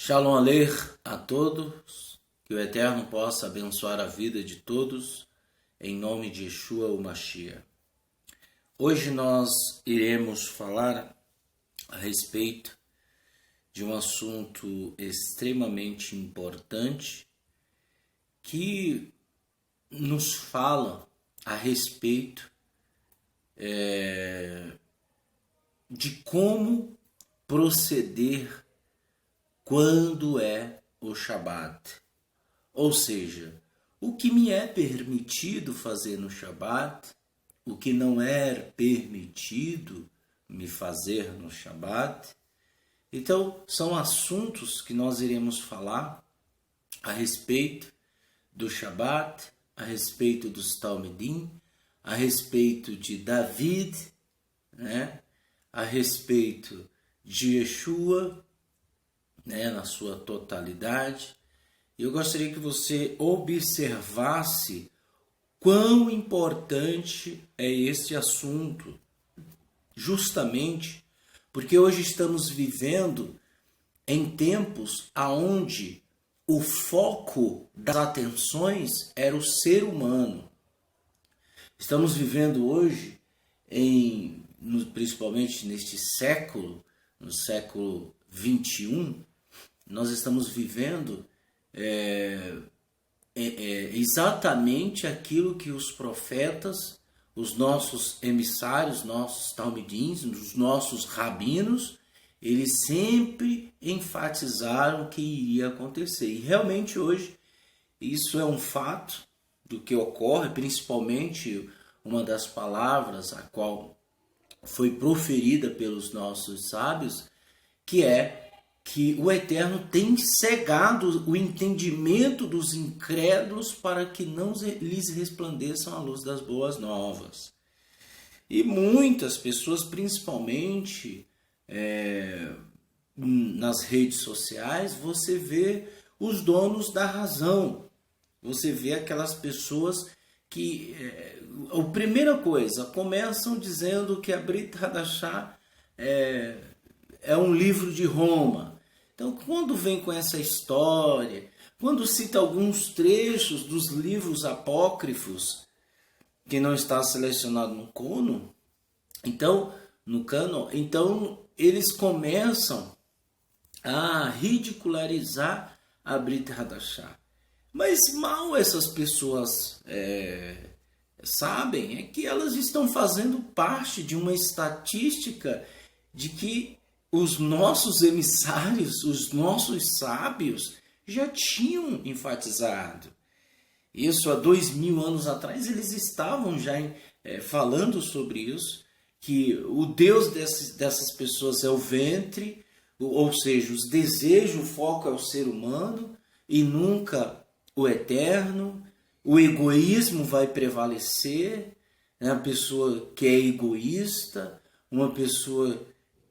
Shalom Aleich a todos, que o Eterno possa abençoar a vida de todos, em nome de Yeshua o Mashiach. Hoje nós iremos falar a respeito de um assunto extremamente importante que nos fala a respeito de como proceder quando é o Shabat. Ou seja, o que me é permitido fazer no Shabat, o que não é permitido me fazer no Shabat. Então, são assuntos que nós iremos falar a respeito do Shabat, a respeito dos Talmidim, a respeito de David, a respeito de Yeshua, na sua totalidade. Eu gostaria que você observasse quão importante é este assunto, justamente porque hoje estamos vivendo em tempos aonde o foco das atenções era o ser humano. Estamos vivendo hoje, principalmente neste século, no século 21, nós estamos vivendo exatamente aquilo que os profetas, os nossos emissários, nossos talmidins, os nossos rabinos, eles sempre enfatizaram que iria acontecer. E realmente hoje isso é um fato do que ocorre, principalmente uma das palavras a qual foi proferida pelos nossos sábios, que é que o Eterno tem cegado o entendimento dos incrédulos para que não lhes resplandeçam a luz das boas novas. E muitas pessoas, principalmente nas redes sociais, você vê os donos da razão. Você vê aquelas pessoas que, a primeira coisa, começam dizendo que a Brit Hadashah é um livro de Roma. Então, quando vem com essa história, quando cita alguns trechos dos livros apócrifos, que não está selecionado no cânon, então eles começam a ridicularizar a Brit Hadashah. Mas mal essas pessoas sabem é que elas estão fazendo parte de uma estatística de que os nossos emissários, os nossos sábios, já tinham enfatizado. Isso há 2000 anos atrás, eles estavam já falando sobre isso, que o Deus dessas pessoas é o ventre, ou seja, os desejos, o foco é o ser humano e nunca o eterno. O egoísmo vai prevalecer, a pessoa que é egoísta, uma pessoa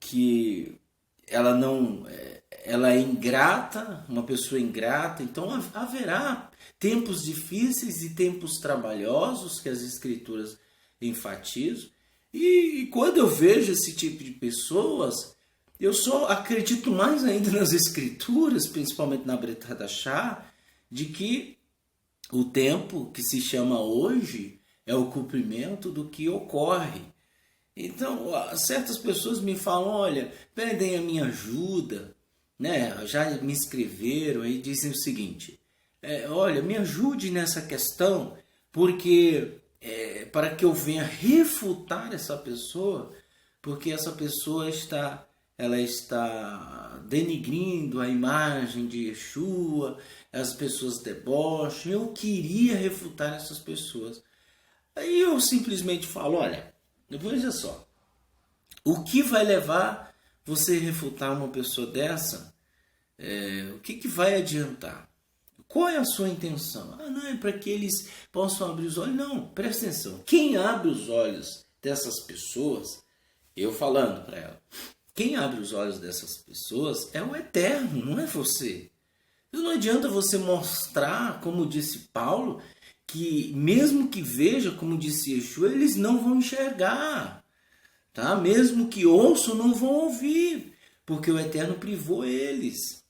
que ela é ingrata, uma pessoa ingrata. Então haverá tempos difíceis e tempos trabalhosos que as escrituras enfatizam. E quando eu vejo esse tipo de pessoas, eu só acredito mais ainda nas escrituras, principalmente na Brit Hadashah, de que o tempo que se chama hoje é o cumprimento do que ocorre. Então, certas pessoas me falam, olha, pedem a minha ajuda, já me escreveram e dizem o seguinte, olha, me ajude nessa questão, porque para que eu venha refutar essa pessoa, porque essa pessoa está denigrindo a imagem de Yeshua, as pessoas debocham, eu queria refutar essas pessoas. Aí eu simplesmente falo, olha, veja só, o que vai levar você a refutar uma pessoa dessa? O que vai adiantar? Qual é a sua intenção? Não, é para que eles possam abrir os olhos. Não, presta atenção. Quem abre os olhos dessas pessoas, eu falando para ela, quem abre os olhos dessas pessoas é o Eterno, não é você. Não adianta você mostrar, como disse Paulo, que mesmo que veja, como disse Yeshua, eles não vão enxergar. Tá? Mesmo que ouçam, não vão ouvir, porque o Eterno privou eles.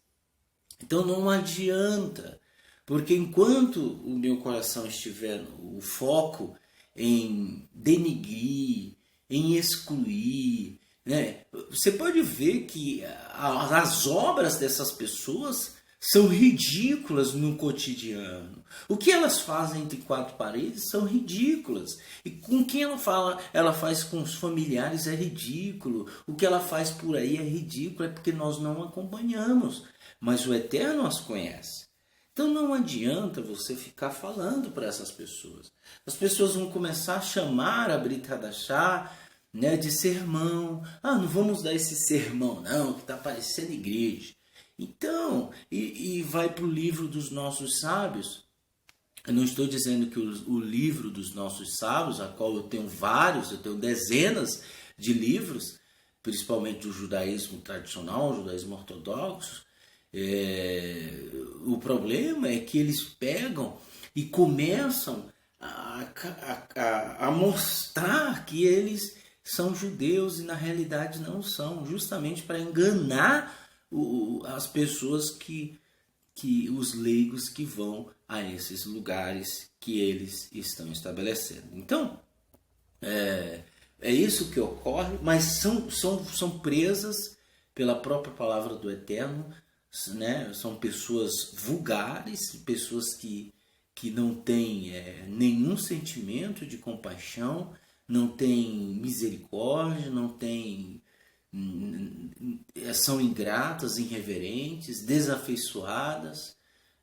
Então não adianta, porque enquanto o meu coração estiver o foco em denigrir, em excluir, né? Você pode ver que as obras dessas pessoas são ridículas no cotidiano. O que elas fazem entre quatro paredes são ridículas. E com quem ela fala, ela faz com os familiares é ridículo. O que ela faz por aí é ridículo, é porque nós não acompanhamos. Mas o Eterno as conhece. Então não adianta você ficar falando para essas pessoas. As pessoas vão começar a chamar a Brit Hadashah, né, de sermão. Ah, não vamos dar esse sermão não, que está parecendo igreja. Então, e vai para o livro dos nossos sábios. Eu não estou dizendo que o livro dos nossos sábios, a qual eu tenho vários, eu tenho dezenas de livros, principalmente do judaísmo tradicional, judaísmo ortodoxo. O problema é que eles pegam e começam a mostrar que eles são judeus e na realidade não são, justamente para enganar as pessoas que os leigos que vão a esses lugares que eles estão estabelecendo. Então, é isso que ocorre, mas são presas pela própria palavra do Eterno, né? São pessoas vulgares, pessoas que não têm nenhum sentimento de compaixão, não têm misericórdia, não têm, são ingratas, irreverentes, desafeiçoadas,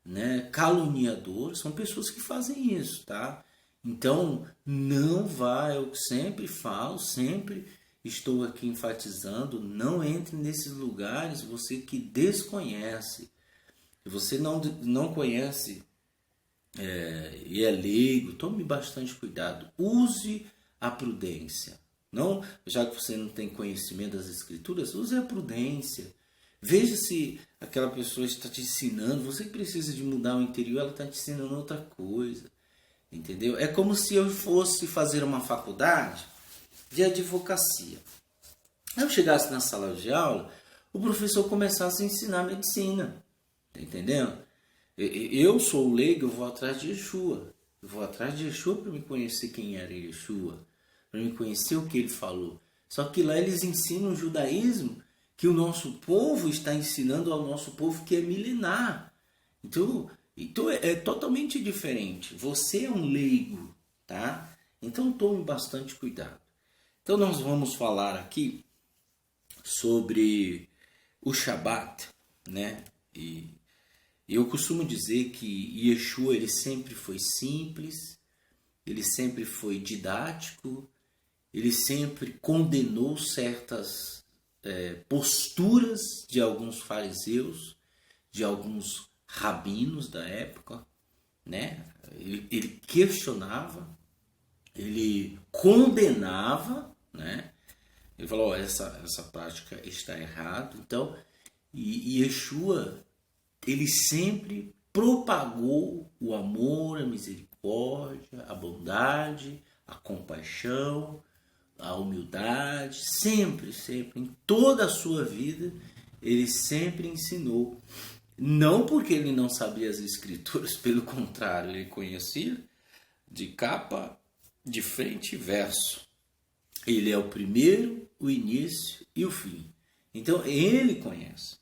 né? Caluniadoras, são pessoas que fazem isso, tá? Então, não vai, eu sempre falo, sempre estou aqui enfatizando, não entre nesses lugares, você que desconhece, você não conhece e é leigo, tome bastante cuidado, use a prudência. Não, já que você não tem conhecimento das escrituras, use a prudência. Veja se aquela pessoa está te ensinando, você precisa de mudar o interior, ela está te ensinando outra coisa. Entendeu? É como se eu fosse fazer uma faculdade de advocacia. Eu chegasse na sala de aula, o professor começasse a ensinar medicina. Tá entendendo? Eu sou o leigo, eu vou atrás de Yeshua. Eu vou atrás de Yeshua para me conhecer quem era Yeshua, para me conhecer o que ele falou. Só que lá eles ensinam o judaísmo que o nosso povo está ensinando ao nosso povo que é milenar. Então é totalmente diferente. Você é um leigo, tá? Então tome bastante cuidado. Então nós vamos falar aqui sobre o Shabat, né? E eu costumo dizer que Yeshua ele sempre foi simples, ele sempre foi didático, ele sempre condenou certas posturas de alguns fariseus, de alguns rabinos da época, né? Ele questionava, ele condenava, né? Ele falou, essa prática está errada. Então, e Yeshua, ele sempre propagou o amor, a misericórdia, a bondade, a compaixão, a humildade, sempre, em toda a sua vida, ele sempre ensinou. Não porque ele não sabia as escrituras, pelo contrário, ele conhecia de capa, de frente e verso. Ele é o primeiro, o início e o fim. Então ele conhece.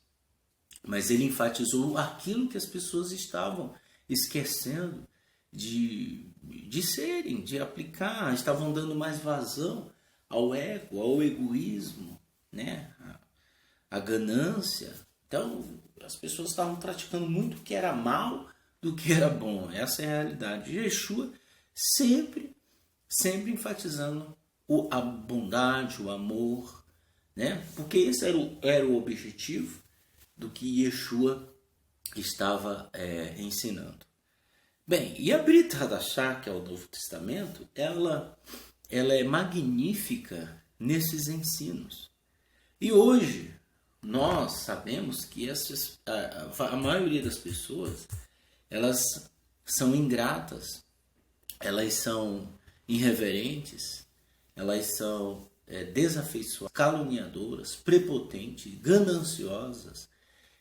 Mas ele enfatizou aquilo que as pessoas estavam esquecendo de serem, de aplicar, estavam dando mais vazão ao ego, ao egoísmo, né? A ganância. Então as pessoas estavam praticando muito o que era mal do que era bom. Essa é a realidade. Yeshua sempre enfatizando a bondade, o amor, né? Porque esse era o objetivo do que Yeshua estava ensinando. Bem, e a Brit Hadashah, que é o Novo Testamento, ela é magnífica nesses ensinos. E hoje nós sabemos que a maioria das pessoas, elas são ingratas, elas são irreverentes, elas são desafeiçoadas, caluniadoras, prepotentes, gananciosas.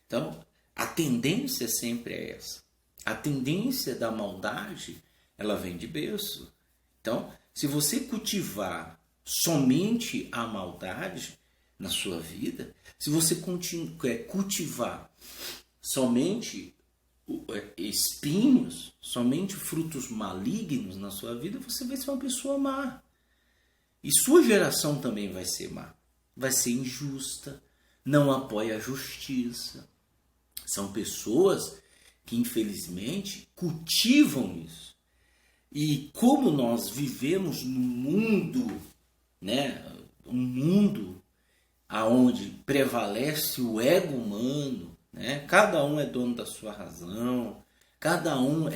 Então, A tendência sempre é essa. A tendência da maldade, ela vem de berço. Então, se você cultivar somente a maldade na sua vida, se você cultivar somente espinhos, somente frutos malignos na sua vida, você vai ser uma pessoa má. E sua geração também vai ser má. Vai ser injusta, não apoia a justiça. São pessoas que, infelizmente, cultivam isso. E como nós vivemos num mundo, né, um mundo onde prevalece o ego humano, né? Cada um é dono da sua razão, cada um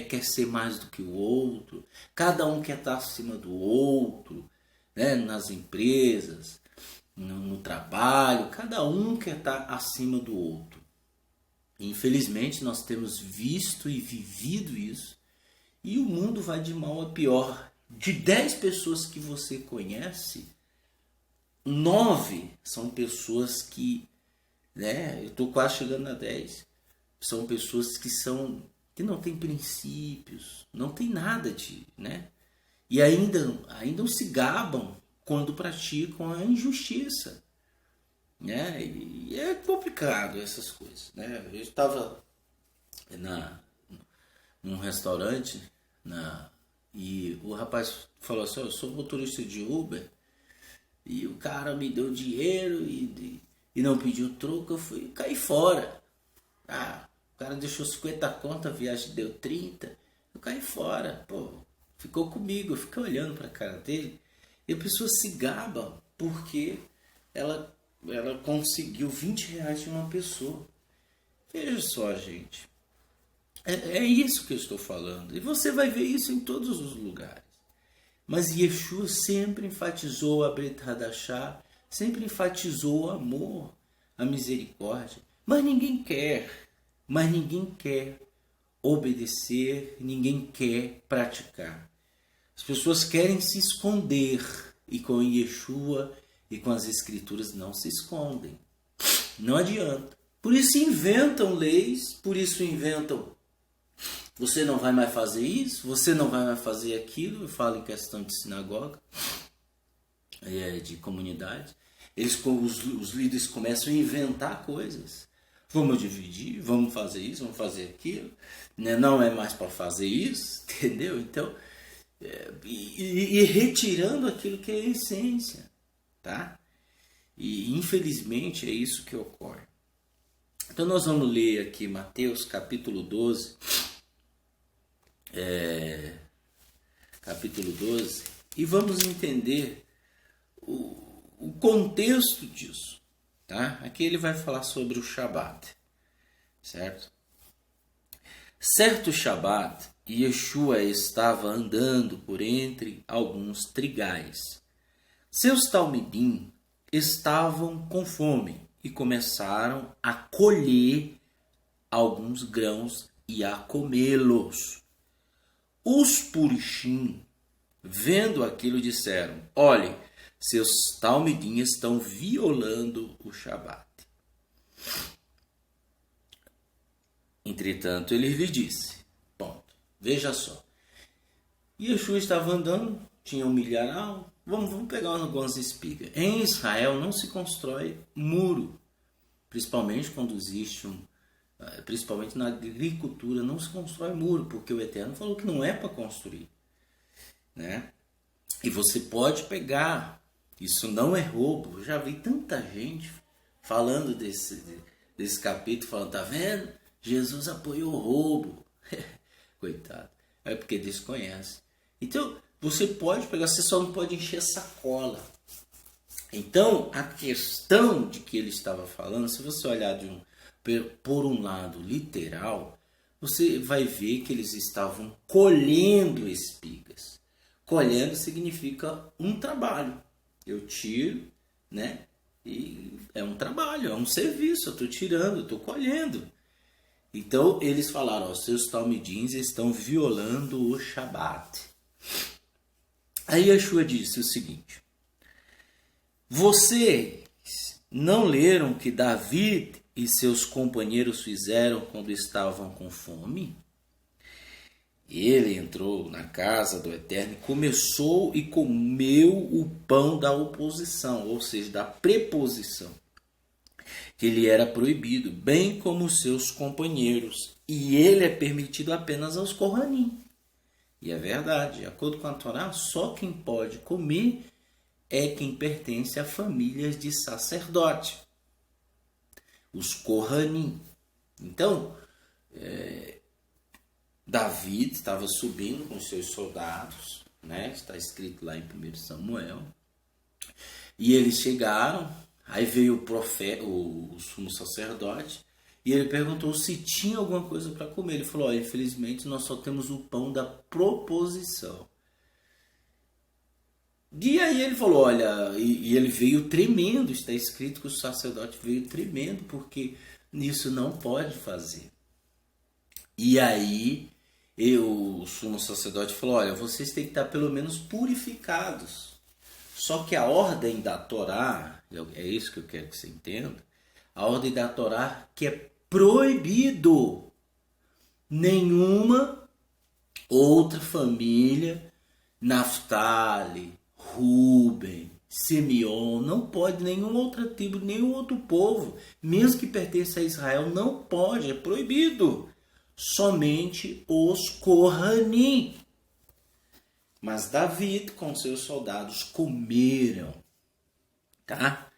quer ser mais do que o outro, cada um quer estar acima do outro, né? Nas empresas, no trabalho, cada um quer estar acima do outro. Infelizmente, nós temos visto e vivido isso, e o mundo vai de mal a pior. De 10 pessoas que você conhece, 9 são pessoas que, né, eu estou quase chegando a 10, são pessoas que não têm princípios, não tem nada de, né? E ainda se gabam quando praticam a injustiça, né? E é complicado essas coisas, né? Eu estava num restaurante, e o rapaz falou assim: eu sou motorista de Uber, e o cara me deu dinheiro e não pediu troco, eu caí fora. O cara deixou 50 conto, a viagem deu 30, eu caí fora. Pô, ficou comigo, eu fiquei olhando para a cara dele, e a pessoa se gaba porque ela conseguiu 20 reais de uma pessoa. Veja só, gente. É isso que eu estou falando. E você vai ver isso em todos os lugares. Mas Yeshua sempre enfatizou a Brit Hadashah, sempre enfatizou o amor, a misericórdia. Mas ninguém quer obedecer, ninguém quer praticar. As pessoas querem se esconder, e com Yeshua e com as Escrituras não se escondem. Não adianta. Por isso inventam leis, por isso inventam: você não vai mais fazer isso, você não vai mais fazer aquilo. Eu falo em questão de sinagoga, de comunidade. Os líderes começam a inventar coisas. Vamos dividir, vamos fazer isso, vamos fazer aquilo. Não é mais para fazer isso, entendeu? Então, e retirando aquilo que é a essência, tá? E infelizmente é isso que ocorre. Então nós vamos ler aqui Mateus capítulo 12, e vamos entender o contexto disso, tá? Aqui ele vai falar sobre o Shabat, certo? Certo Shabat, Yeshua estava andando por entre alguns trigais. Seus talmidim estavam com fome e começaram a colher alguns grãos e a comê-los. Os purishim, vendo aquilo, disseram: olhe, seus talmidim estão violando o Shabat. Entretanto, ele lhe disse: ponto, veja só. Yeshua estava andando, tinha um milharal, vamos pegar algumas espigas. Em Israel não se constrói muro, principalmente quando existe principalmente na agricultura, não se constrói muro, porque o Eterno falou que não é para construir, né? E você pode pegar, isso não é roubo. Eu já vi tanta gente falando desse capítulo, falando: tá vendo? Jesus apoiou o roubo. Coitado, é porque desconhece. Então, você pode pegar, você só não pode encher sacola. Então, a questão de que ele estava falando, se você olhar por um lado literal, você vai ver que eles estavam colhendo espigas. Colhendo significa um trabalho. Eu tiro, né? E é um trabalho, é um serviço. Eu estou tirando, eu estou colhendo. Então, eles falaram: seus talmidins estão violando o Shabat. Aí Yeshua disse o seguinte: vocês não leram que David e seus companheiros fizeram quando estavam com fome? Ele entrou na casa do Eterno e começou e comeu o pão da oposição, ou seja, da preposição, que lhe era proibido, bem como os seus companheiros. E ele é permitido apenas aos Kohanim. E é verdade, de acordo com a Torá, só quem pode comer é quem pertence a famílias de sacerdote, os Kohanim. Então, Davi estava subindo com seus soldados, né? Está escrito lá em 1 Samuel. E eles chegaram, aí veio o profeta, o sumo sacerdote, e ele perguntou se tinha alguma coisa para comer. Ele falou: infelizmente nós só temos o pão da proposição. E aí ele falou: olha, e ele veio tremendo, está escrito que o sacerdote veio tremendo, porque isso não pode fazer. E aí o sumo sacerdote falou: olha, vocês têm que estar pelo menos purificados. Só que a ordem da Torá, é isso que eu quero que você entenda, a ordem da Torá que é proibido nenhuma outra família, Naftali, Ruben, Simeon, não pode, nenhuma outra tribo, nenhum outro povo, mesmo que pertença a Israel, não pode, é proibido. Somente os Kohanim. Mas Davi com seus soldados comeram, tá?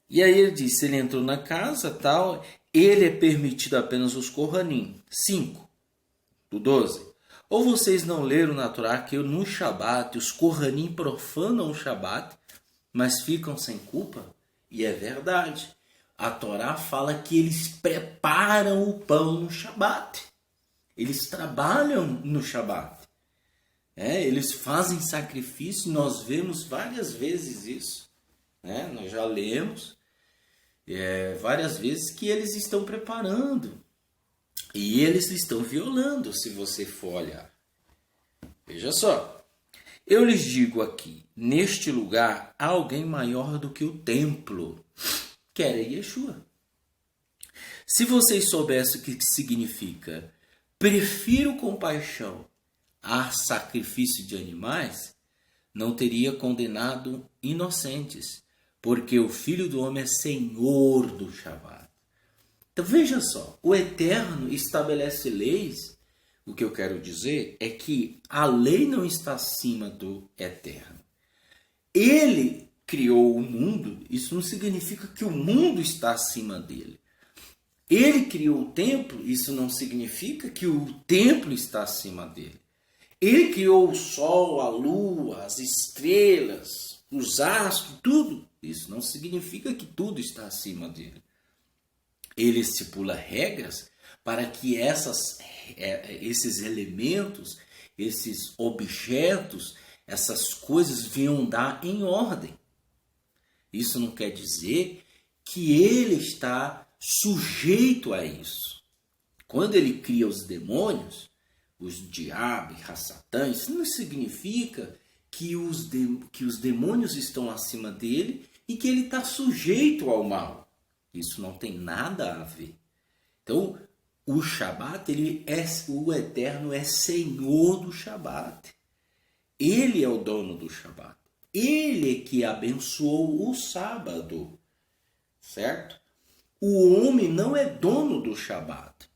E aí ele disse, ele entrou na casa, tal, ele é permitido apenas os Kohanim. 5, do 12. Ou vocês não leram na Torá que no Shabat os Kohanim profanam o Shabat, mas ficam sem culpa? E é verdade. A Torá fala que eles preparam o pão no Shabat. Eles trabalham no Shabat. Eles fazem sacrifício. Nós vemos várias vezes isso. Nós já lemos várias vezes que eles estão preparando. E eles estão violando, se você for olhar. Veja só. Eu lhes digo aqui, neste lugar há alguém maior do que o templo, que era Yeshua. Se vocês soubessem o que significa prefiro compaixão a sacrifício de animais, não teria condenado inocentes, porque o Filho do Homem é Senhor do Shabat. Então veja só, o Eterno estabelece leis. O que eu quero dizer é que a lei não está acima do Eterno. Ele criou o mundo, isso não significa que o mundo está acima dele. Ele criou o templo, isso não significa que o templo está acima dele. Ele criou o sol, a lua, as estrelas, os astros, tudo. Isso não significa que tudo está acima dele. Ele estipula regras para que esses elementos, esses objetos, essas coisas venham dar em ordem. Isso não quer dizer que ele está sujeito a isso. Quando ele cria os demônios, os diabos, Satã, isso não significa que os demônios estão acima dele e que ele está sujeito ao mal. Isso não tem nada a ver. Então, o Shabat, o Eterno é Senhor do Shabat. Ele é o dono do Shabat. Ele é que abençoou o sábado. Certo? O homem não é dono do Shabat.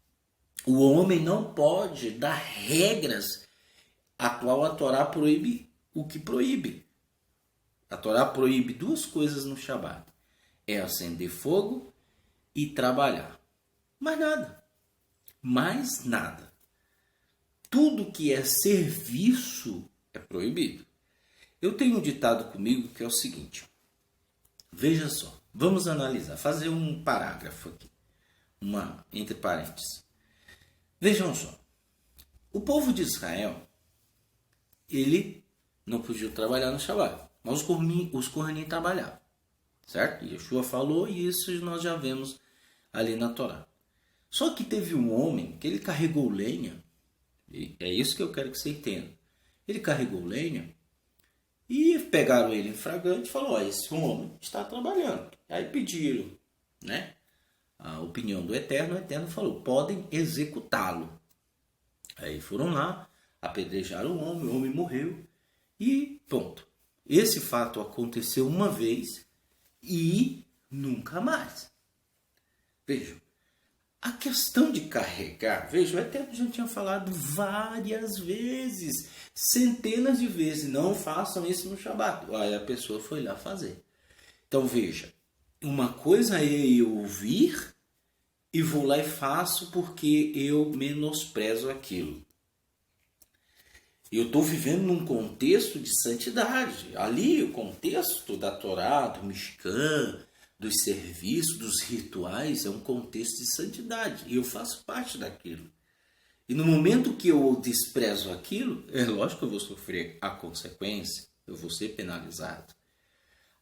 O homem não pode dar regras a qual a Torá proíbe o que proíbe. A Torá proíbe duas coisas no Shabat. É acender fogo e trabalhar. Mais nada. Mais nada. Tudo que é serviço é proibido. Eu tenho um ditado comigo que é o seguinte. Veja só. Vamos analisar. Fazer um parágrafo aqui. Entre parênteses. Vejam só. O povo de Israel, ele não podia trabalhar no Shabat. Mas os Kohanim trabalhavam. Certo? Yeshua falou e isso nós já vemos ali na Torá. Só que teve um homem que ele carregou lenha. E é isso que eu quero que você entenda. Ele carregou lenha e pegaram ele em flagrante e falaram: esse homem está trabalhando. Aí pediram, a opinião do Eterno, o Eterno falou, podem executá-lo. Aí foram lá, apedrejaram o homem morreu e ponto. Esse fato aconteceu uma vez e nunca mais. Vejam, a questão de carregar, veja, o Eterno já tinha falado várias vezes, centenas de vezes, não façam isso no Shabat. Aí a pessoa foi lá fazer. Então veja, uma coisa é eu ouvir e vou lá e faço porque eu menosprezo aquilo. Eu estou vivendo num contexto de santidade. Ali o contexto da Torá, do Mishkan, dos serviços, dos rituais, é um contexto de santidade. E eu faço parte daquilo. E no momento que eu desprezo aquilo, é lógico que eu vou sofrer a consequência. Eu vou ser penalizado.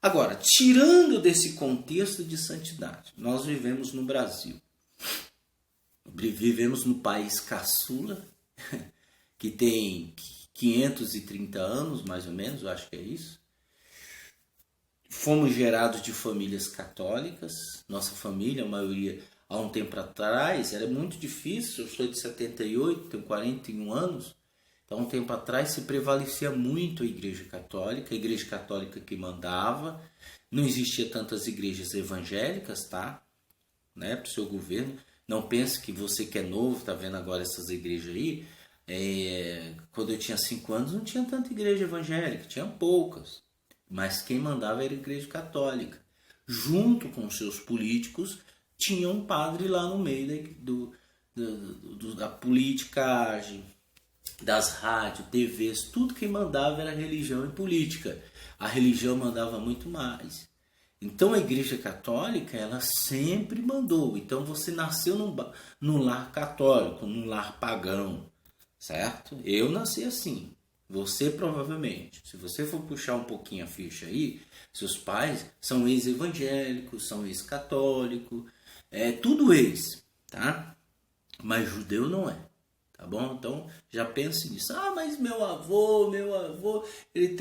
Agora, tirando desse contexto de santidade, nós vivemos no Brasil. Vivemos no país caçula, que tem 530 anos, mais ou menos, eu acho que é isso. Fomos gerados de famílias católicas. Nossa família, a maioria, há um tempo atrás, era muito difícil. Eu sou de 78, tenho 41 anos. Então, há um tempo atrás, se prevalecia muito a Igreja Católica que mandava. Não existia tantas igrejas evangélicas, tá? Né, para o seu governo. Não pense que você que é novo, está vendo agora essas igrejas aí. Quando eu tinha 5 anos, não tinha tanta igreja evangélica, tinha poucas. Mas quem mandava era a Igreja Católica. Junto com seus políticos, tinha um padre lá no meio da politicagem, das rádios, TVs, tudo quem mandava era religião e política. A religião mandava muito mais. Então a Igreja Católica, ela sempre mandou. Então você nasceu num lar católico, num lar pagão, certo? Eu nasci assim. Você provavelmente, se você for puxar um pouquinho a ficha aí, seus pais são ex-evangélicos, são ex-católicos, tudo ex, tá? Mas judeu não é, tá bom? Então já pense nisso. Ah, mas meu avô,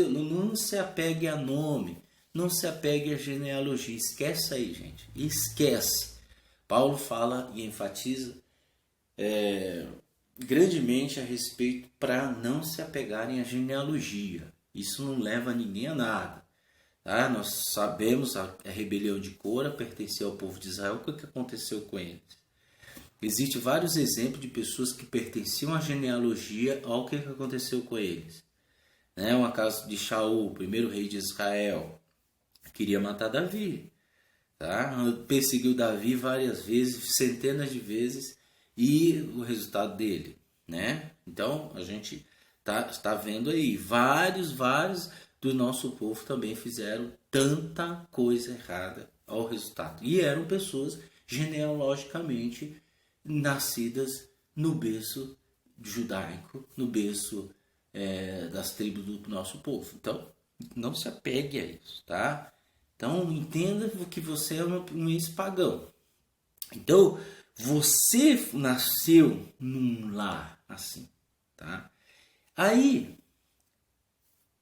não se apegue a nome, não se apegue a genealogia, esquece aí, gente, esquece. Paulo fala e enfatiza grandemente a respeito para não se apegarem à genealogia. Isso não leva ninguém a nada. Tá? Nós sabemos a rebelião de Cora pertenceu ao povo de Israel. O que aconteceu com eles? Existem vários exemplos de pessoas que pertenciam à genealogia. Olha o que aconteceu com eles. O caso de Shaul, o primeiro rei de Israel, queria matar Davi. Tá? Perseguiu Davi várias vezes, centenas de vezes. E o resultado dele, né? Então, a gente está vendo aí, vários do nosso povo também fizeram tanta coisa errada ao resultado. E eram pessoas genealogicamente nascidas no berço judaico, no berço das tribos do nosso povo. Então, não se apegue a isso, tá? Então, entenda que você é um ex-pagão. Então, você nasceu num lar assim, tá? Aí,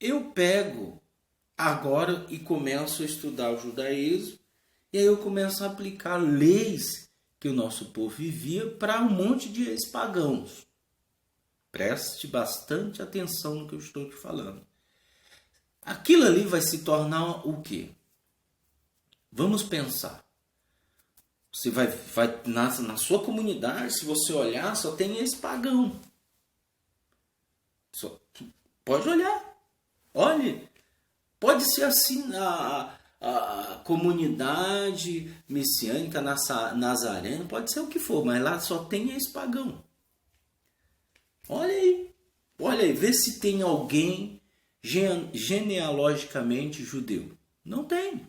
eu pego agora e começo a estudar o judaísmo, e aí eu começo a aplicar leis que o nosso povo vivia para um monte de ex-pagãos. Preste bastante atenção no que eu estou te falando. Aquilo ali vai se tornar o quê? Vamos pensar. Você vai na sua comunidade, se você olhar, só tem ex-pagão. Pode olhar. Olhe. Pode ser assim a comunidade messiânica, nazarena, pode ser o que for, mas lá só tem ex-pagão. Olha aí, vê se tem alguém genealogicamente judeu. Não tem.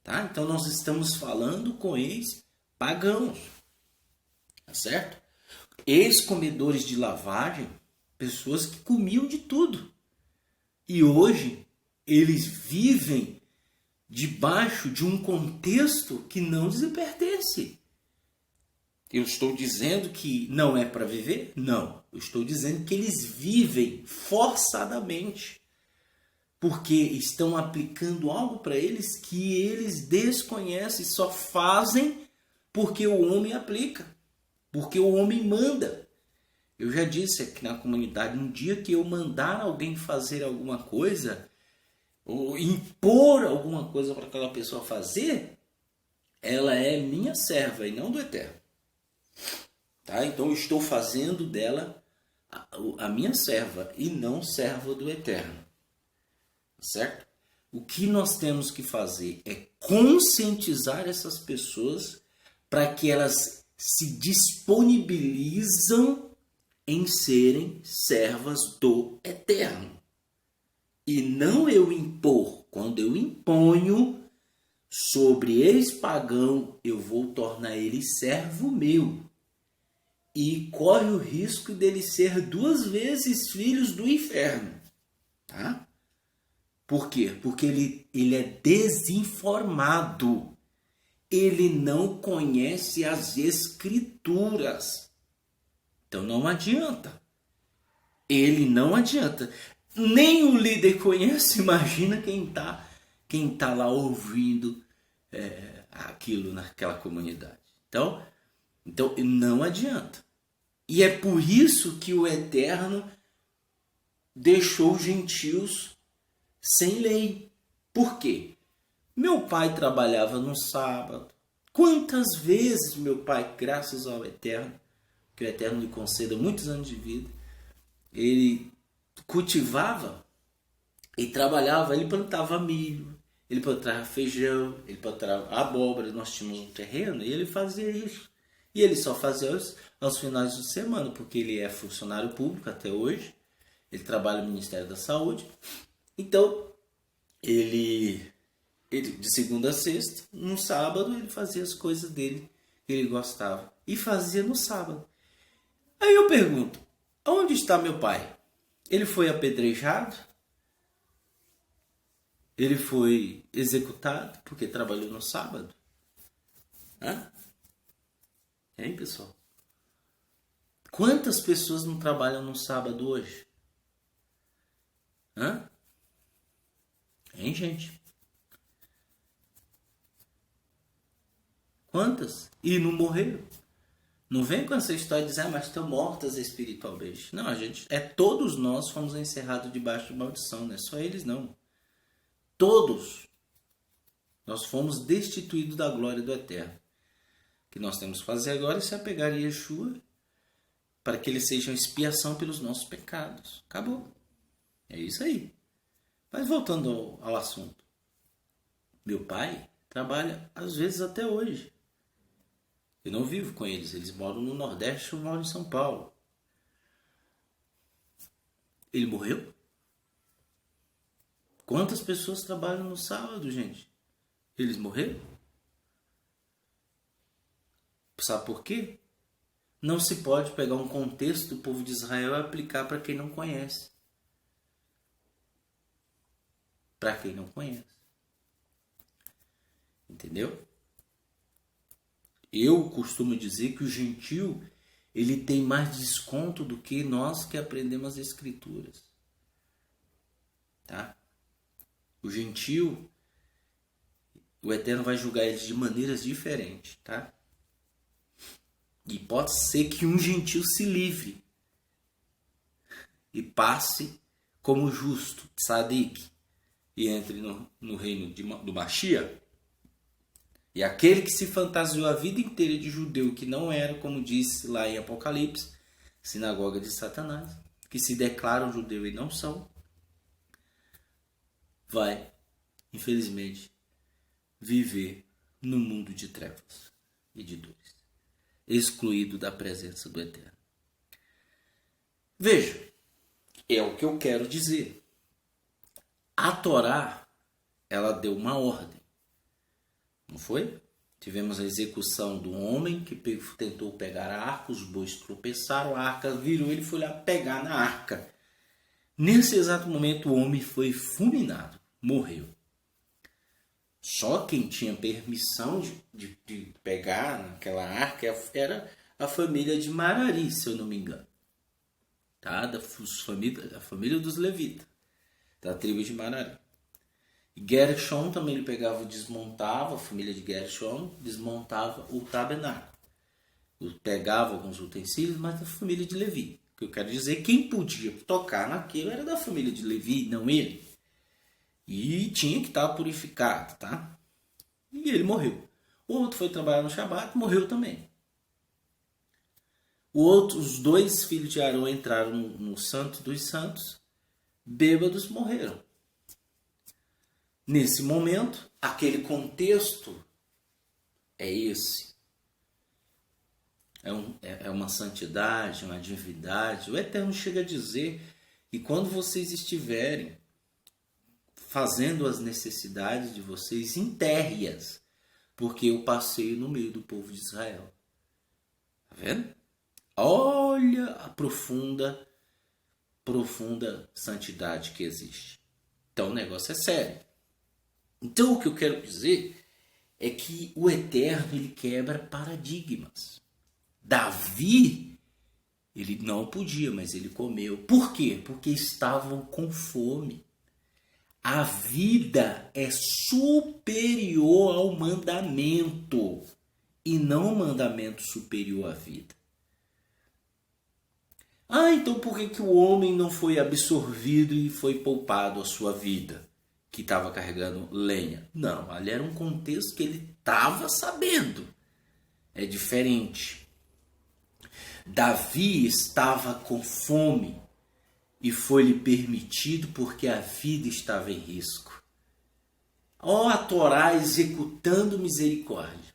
Tá? Então nós estamos falando com ex-pagãos, tá certo? Ex-comedores de lavagem, pessoas que comiam de tudo. E hoje eles vivem debaixo de um contexto que não lhes pertence. Eu estou dizendo que não é para viver? Não. Eu estou dizendo que eles vivem forçadamente. Porque estão aplicando algo para eles que eles desconhecem, só fazem Porque o homem aplica, porque o homem manda. Eu já disse aqui na comunidade, um dia que eu mandar alguém fazer alguma coisa, ou impor alguma coisa para aquela pessoa fazer, ela é minha serva e não do Eterno. Tá? Então eu estou fazendo dela a minha serva e não serva do Eterno. Certo? O que nós temos que fazer é conscientizar essas pessoas para que elas se disponibilizam em serem servas do Eterno. E não eu impor. Quando eu imponho sobre ex-pagão, eu vou tornar ele servo meu. E corre o risco dele ser 2 vezes filhos do inferno. Tá? Por quê? Porque ele é desinformado. Ele não conhece as Escrituras. Então não adianta. Ele não adianta. Nem o líder conhece, imagina quem tá lá ouvindo aquilo naquela comunidade. Então não adianta. E é por isso que o Eterno deixou os gentios sem lei. Por quê? Meu pai trabalhava no sábado. Quantas vezes meu pai, graças ao Eterno, que o Eterno lhe conceda muitos anos de vida, ele cultivava e trabalhava, ele plantava milho, ele plantava feijão, ele plantava abóbora, nós tínhamos um terreno e ele fazia isso. E ele só fazia aos finais de semana, porque ele é funcionário público até hoje, ele trabalha no Ministério da Saúde. Então, ele de segunda a sexta, no sábado, ele fazia as coisas dele que ele gostava. E fazia no sábado. Aí eu pergunto, onde está meu pai? Ele foi apedrejado? Ele foi executado porque trabalhou no sábado? Hã? Hein, pessoal? Quantas pessoas não trabalham no sábado hoje? Hã? Hein, gente? Quantas? E não morreram? Não vem com essa história de dizer, mas estão mortas espiritualmente. Não, todos nós fomos encerrados debaixo de maldição, não é só eles não. Todos nós fomos destituídos da glória do Eterno. O que nós temos que fazer agora é se apegar a Yeshua para que ele seja uma expiação pelos nossos pecados. Acabou. É isso aí. Mas voltando ao assunto. Meu pai trabalha às vezes até hoje. Eu não vivo com eles. Eles moram no Nordeste, eu moro em São Paulo. Ele morreu? Quantas pessoas trabalham no sábado, gente? Eles morreram? Sabe por quê? Não se pode pegar um contexto do povo de Israel e aplicar para quem não conhece. Para quem não conhece. Entendeu? Eu costumo dizer que o gentio, ele tem mais desconto do que nós que aprendemos as Escrituras. Tá? O gentio, o Eterno vai julgar eles de maneiras diferentes, tá? E pode ser que um gentio se livre e passe como justo, tzadik, e entre no reino do Mashiach. E aquele que se fantasiou a vida inteira de judeu, que não era, como disse lá em Apocalipse, sinagoga de Satanás, que se declaram judeu e não são, vai, infelizmente, viver no mundo de trevas e de dores, excluído da presença do Eterno. Veja, é o que eu quero dizer. A Torá, ela deu uma ordem. Não foi? Tivemos a execução do homem que tentou pegar a arca, os bois tropeçaram, a arca virou, ele foi lá pegar na arca. Nesse exato momento o homem foi fulminado, morreu. Só quem tinha permissão de pegar naquela arca era a família de Marari, se eu não me engano. Tá? A família dos levitas, da tribo de Marari. Gershon também ele pegava e desmontava, a família de Gershon desmontava o tabernáculo. Pegava alguns utensílios, mas da família de Levi. O que eu quero dizer, quem podia tocar naquilo era da família de Levi, não ele. E tinha que estar purificado, tá? E ele morreu. O outro foi trabalhar no Shabat, morreu também. Os 2 filhos de Arão entraram no Santo dos Santos, bêbados, morreram. Nesse momento, aquele contexto é esse. É uma santidade, uma divindade. O Eterno chega a dizer que quando vocês estiverem fazendo as necessidades de vocês, enterre-as, porque eu passei no meio do povo de Israel. Tá vendo? Olha a profunda santidade que existe. Então o negócio é sério. Então o que eu quero dizer é que o Eterno ele quebra paradigmas. Davi, ele não podia, mas ele comeu. Por quê? Porque estavam com fome. A vida é superior ao mandamento e não o mandamento superior à vida. Então por que o homem não foi absorvido e foi poupado a sua vida? Que estava carregando lenha. Não, ali era um contexto que ele estava sabendo. É diferente. Davi estava com fome e foi-lhe permitido porque a vida estava em risco. A Torá executando misericórdia.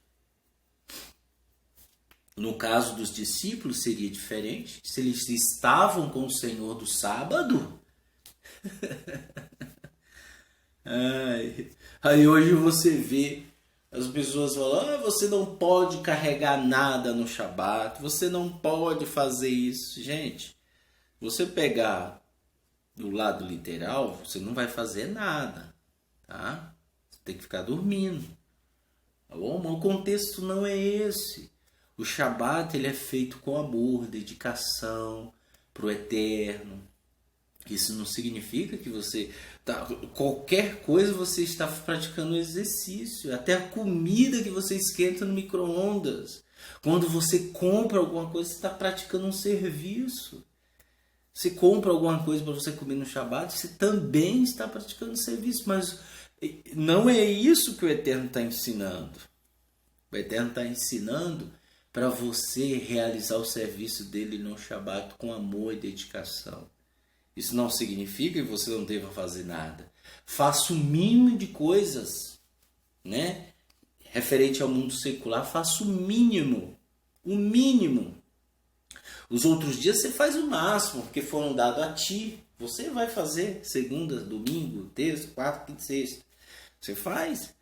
No caso dos discípulos seria diferente. Se eles estavam com o Senhor do sábado. Aí hoje você vê as pessoas falando, você não pode carregar nada no Shabat, você não pode fazer isso. Gente, você pegar do lado literal, você não vai fazer nada, tá? Você tem que ficar dormindo, tá bom? Mas o contexto não é esse. O Shabat ele é feito com amor, dedicação para o Eterno. Isso não significa que você qualquer coisa você está praticando exercício. Até a comida que você esquenta no micro-ondas. Quando você compra alguma coisa, você está praticando um serviço. Você compra alguma coisa para você comer no Shabat, você também está praticando um serviço. Mas não é isso que o Eterno está ensinando. O Eterno está ensinando para você realizar o serviço dele no Shabat com amor e dedicação. Isso não significa que você não deva fazer nada. Faça o mínimo de coisas, né? Referente ao mundo secular, faça o mínimo. O mínimo. Os outros dias você faz o máximo, porque foram dados a ti. Você vai fazer segunda, domingo, terça, quarta, quinta, sexta. Você faz.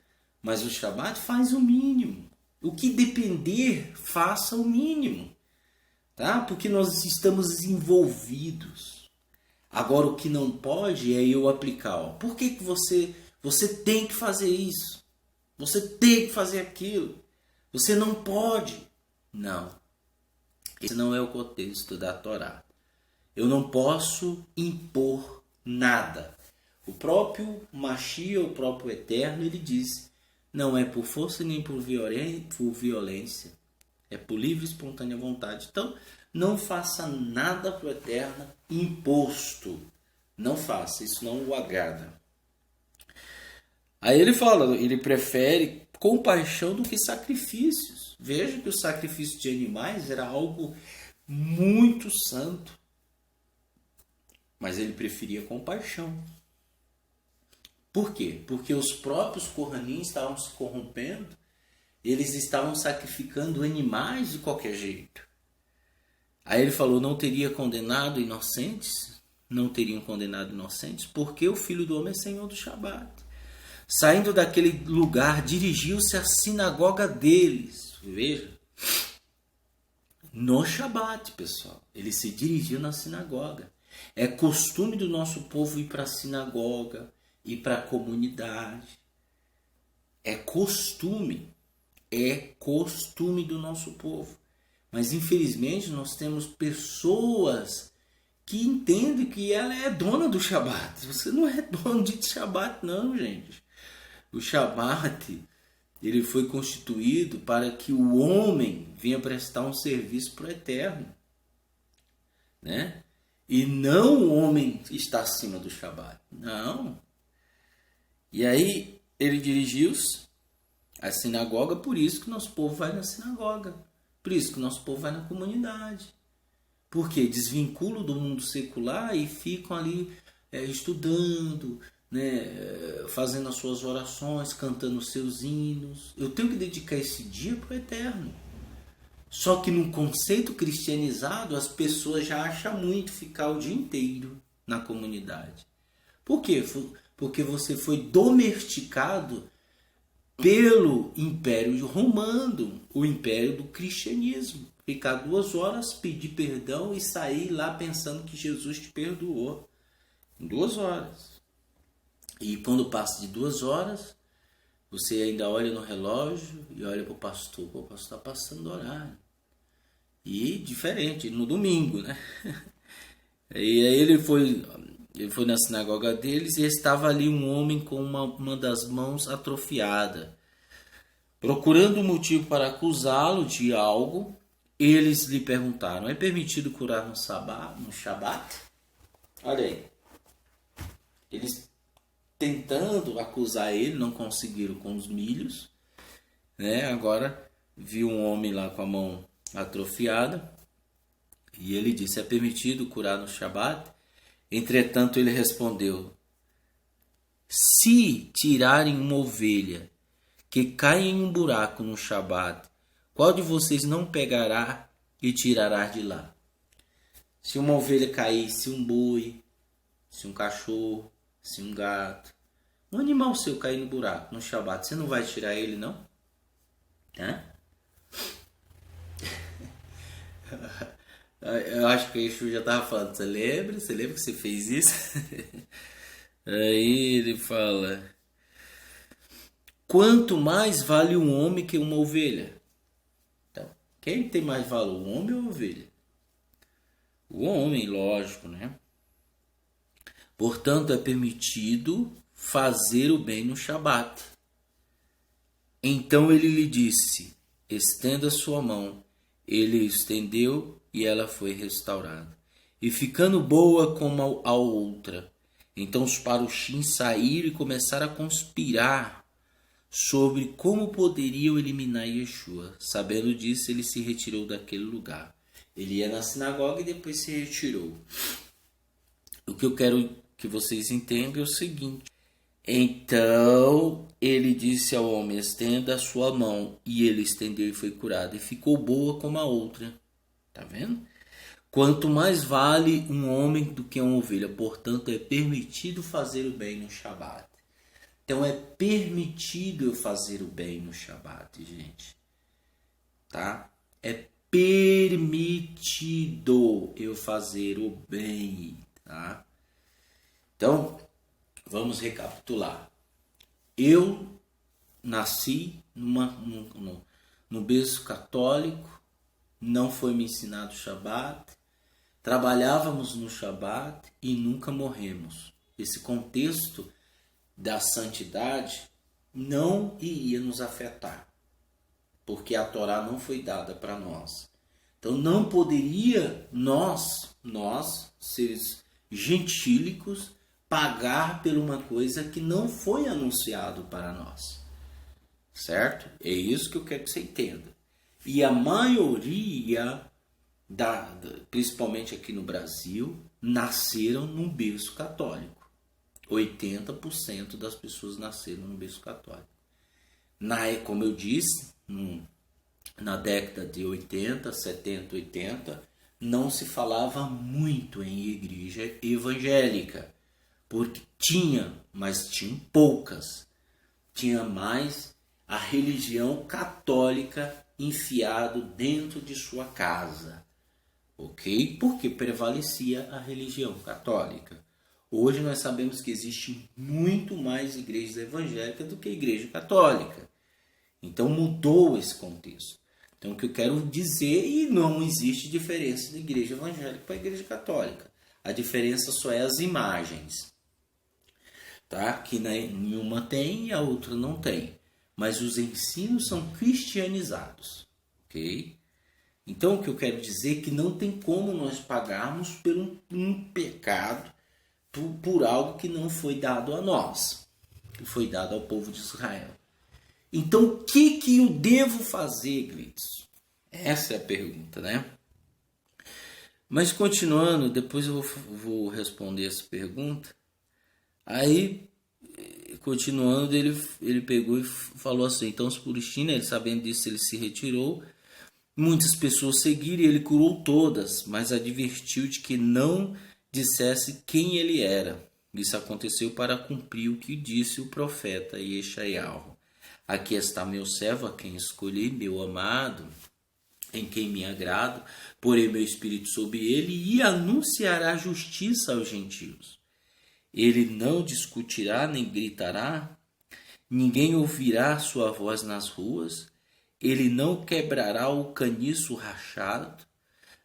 Mas o Shabat faz o mínimo. O que depender, faça o mínimo. Tá? Porque nós estamos envolvidos. Agora o que não pode é eu aplicar. Por que você tem que fazer isso? Você tem que fazer aquilo. Você não pode. Não. Esse não é o contexto da Torá. Eu não posso impor nada. O próprio Mashiach, o próprio Eterno, ele diz, não é por força nem por violência. É por livre e espontânea vontade. Então, não faça nada para o Eterno imposto. Não faça, isso não o agrada. Aí ele fala, ele prefere compaixão do que sacrifícios. Veja que o sacrifício de animais era algo muito santo. Mas ele preferia compaixão. Por quê? Porque os próprios Kohanim estavam se corrompendo. Eles estavam sacrificando animais de qualquer jeito. Aí ele falou, não teria condenado inocentes? Não teriam condenado inocentes? Porque o Filho do Homem é Senhor do Shabat. Saindo daquele lugar, dirigiu-se à sinagoga deles. Veja. No Shabat, pessoal. Ele se dirigiu na sinagoga. É costume do nosso povo ir para a sinagoga, ir para a comunidade. É costume. É costume do nosso povo. Mas infelizmente nós temos pessoas que entendem que ela é dona do Shabat. Você não é dono de Shabat não, gente. O Shabat, ele foi constituído para que o homem venha prestar um serviço para o Eterno, né? E não o homem está acima do Shabat. Não. E aí ele dirigiu-se à sinagoga, por isso que nosso povo vai na sinagoga. Por isso que nosso povo vai na comunidade. Porque desvinculam do mundo secular e ficam ali estudando, né, fazendo as suas orações, cantando os seus hinos. Eu tenho que dedicar esse dia para o Eterno. Só que no conceito cristianizado, as pessoas já acham muito ficar o dia inteiro na comunidade. Por quê? Porque você foi domesticado pelo Império Romano, o Império do Cristianismo. Ficar 2 horas, pedir perdão e sair lá pensando que Jesus te perdoou. 2 horas. E quando passa de 2 horas, você ainda olha no relógio e olha para o pastor. O pastor está passando do horário. E diferente, no domingo, né? E aí ele foi na sinagoga deles e estava ali um homem com uma das mãos atrofiada. Procurando um motivo para acusá-lo de algo, eles lhe perguntaram: é permitido curar no Shabat? Olha aí. Eles tentando acusar ele, não conseguiram com os milhos, né? Agora viu um homem lá com a mão atrofiada e ele disse: é permitido curar no Shabat? Entretanto ele respondeu: se tirarem uma ovelha que cai em um buraco no Shabat, qual de vocês não pegará e tirará de lá? Se uma ovelha cair, se um boi, se um cachorro, se um gato, um animal seu cair no buraco no Shabat, você não vai tirar ele, não? Hã? Eu acho que o Exu já estava falando. Você lembra? Você lembra que você fez isso? Aí ele fala: quanto mais vale um homem que uma ovelha? Então, quem tem mais valor, o homem ou a ovelha? O homem, lógico, né? Portanto, é permitido fazer o bem no Shabat. Então ele lhe disse: estenda sua mão. Ele estendeu e ela foi restaurada, e ficando boa como a outra. Então os paruxins saíram e começaram a conspirar sobre como poderiam eliminar Yeshua. Sabendo disso, ele se retirou daquele lugar. Ele ia na sinagoga e depois se retirou. O que eu quero que vocês entendam é o seguinte: então ele disse ao homem: estenda a sua mão. E ele estendeu e foi curado, e ficou boa como a outra. Tá vendo? Quanto mais vale um homem do que uma ovelha, portanto é permitido fazer o bem no Shabat. Então é permitido eu fazer o bem no Shabat, gente. Tá? É permitido eu fazer o bem, tá? Então, vamos recapitular. Eu nasci no berço católico, não foi me ensinado o Shabat, trabalhávamos no Shabat e nunca morremos. Esse contexto da santidade não iria nos afetar, porque a Torá não foi dada para nós. Então não poderia nós, seres gentílicos, pagar por uma coisa que não foi anunciado para nós. Certo? É isso que eu quero que você entenda. E a maioria, principalmente aqui no Brasil, nasceram num berço católico. 80% das pessoas nasceram num berço católico. Como eu disse, na década de 80, 70, 80, não se falava muito em igreja evangélica. Porque mas tinham poucas. Tinha mais a religião católica enfiado dentro de sua casa. Ok? Porque prevalecia a religião católica. Hoje nós sabemos que existe muito mais igrejas evangélicas do que igreja católica. Então mudou esse contexto. Então o que eu quero dizer, e não existe diferença de igreja evangélica para a igreja católica. A diferença só é as imagens. tá? Que nenhuma tem e a outra não tem. Mas os ensinos são cristianizados, ok? Então, o que eu quero dizer é que não tem como nós pagarmos por um pecado, por algo que não foi dado a nós, que foi dado ao povo de Israel. Então, o que eu devo fazer, Glitz? Essa é a pergunta, né? Mas continuando, depois eu vou responder essa pergunta. Aí, continuando, ele pegou e falou assim: então os palestinos, ele sabendo disso, ele se retirou. Muitas pessoas seguiram e ele curou todas, mas advertiu de que não dissesse quem ele era. Isso aconteceu para cumprir o que disse o profeta Yeshayahu. Aqui está meu servo, a quem escolhi, meu amado, em quem me agrado, porei meu espírito sobre ele e anunciará justiça aos gentios. Ele não discutirá nem gritará, ninguém ouvirá sua voz nas ruas, ele não quebrará o caniço rachado,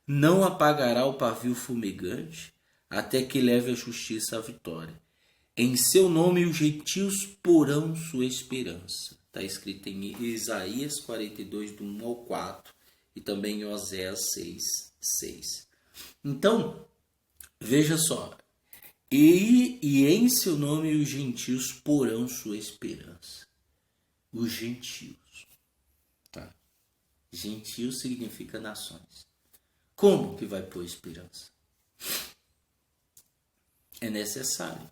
não apagará o pavio fumegante, até que leve a justiça à vitória. Em seu nome os gentios porão sua esperança. Está escrito em Isaías 42, do 1 ao 4, e também em Oséias 6, 6. Então, veja só. E em seu nome os gentios porão sua esperança. Os gentios. Tá? Gentios significa nações. Como que vai pôr esperança? É necessário.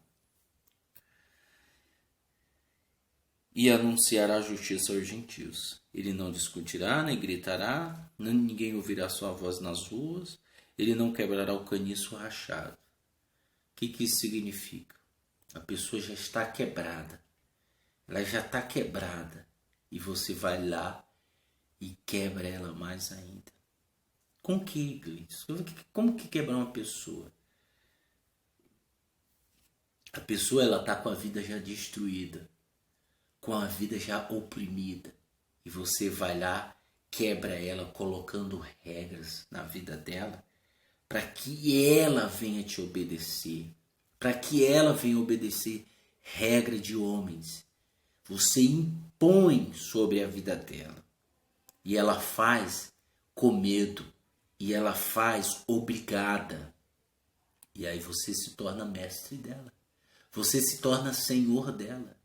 E anunciará a justiça aos gentios. Ele não discutirá, nem gritará, ninguém ouvirá sua voz nas ruas, ele não quebrará o caniço rachado. O que isso significa? A pessoa já está quebrada. Ela já está quebrada. E você vai lá e quebra ela mais ainda. Com que, Gleice? Como que quebrar uma pessoa? A pessoa ela está com a vida já destruída, com a vida já oprimida. E você vai lá, quebra ela, colocando regras na vida dela, para que ela venha te obedecer, para que ela venha obedecer regra de homens. Você impõe sobre a vida dela. E ela faz com medo. E ela faz obrigada. E aí você se torna mestre dela. Você se torna senhor dela.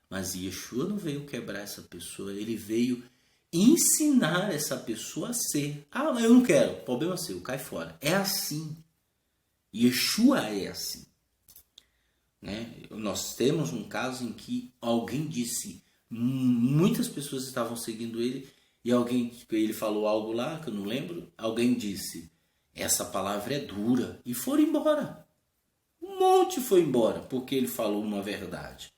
Mas Yeshua não veio quebrar essa pessoa. Ele veio ensinar essa pessoa a ser. Ah, mas eu não quero. Problema seu, cai fora. É assim. Yeshua é assim. Né? Nós temos um caso em que alguém disse, muitas pessoas estavam seguindo ele, e ele falou algo lá que eu não lembro, alguém disse, essa palavra é dura, e foram embora. Um monte foi embora, porque ele falou uma verdade.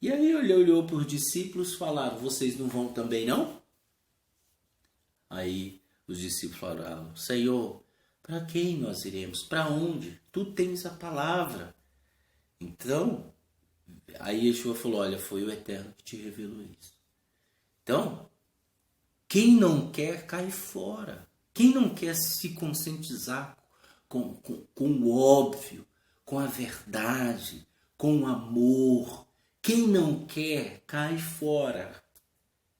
E aí ele olhou para os discípulos e falaram, vocês não vão também não? Aí os discípulos falaram, Senhor, para quem nós iremos? Para onde? Tu tens a palavra. Então, aí Yeshua falou, olha, foi o Eterno que te revelou isso. Então, quem não quer, cai fora. Quem não quer se conscientizar com o óbvio, com a verdade, com o amor, quem não quer, cai fora.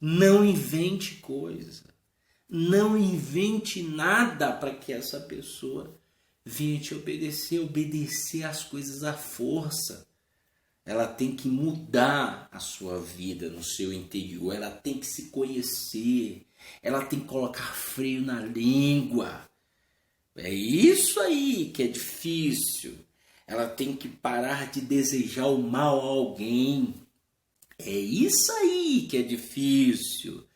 Não invente coisa. Não invente nada para que essa pessoa venha te obedecer às coisas à força. Ela tem que mudar a sua vida no seu interior. Ela tem que se conhecer. Ela tem que colocar freio na língua. É isso aí que é difícil. Ela tem que parar de desejar o mal a alguém. É isso aí que é difícil.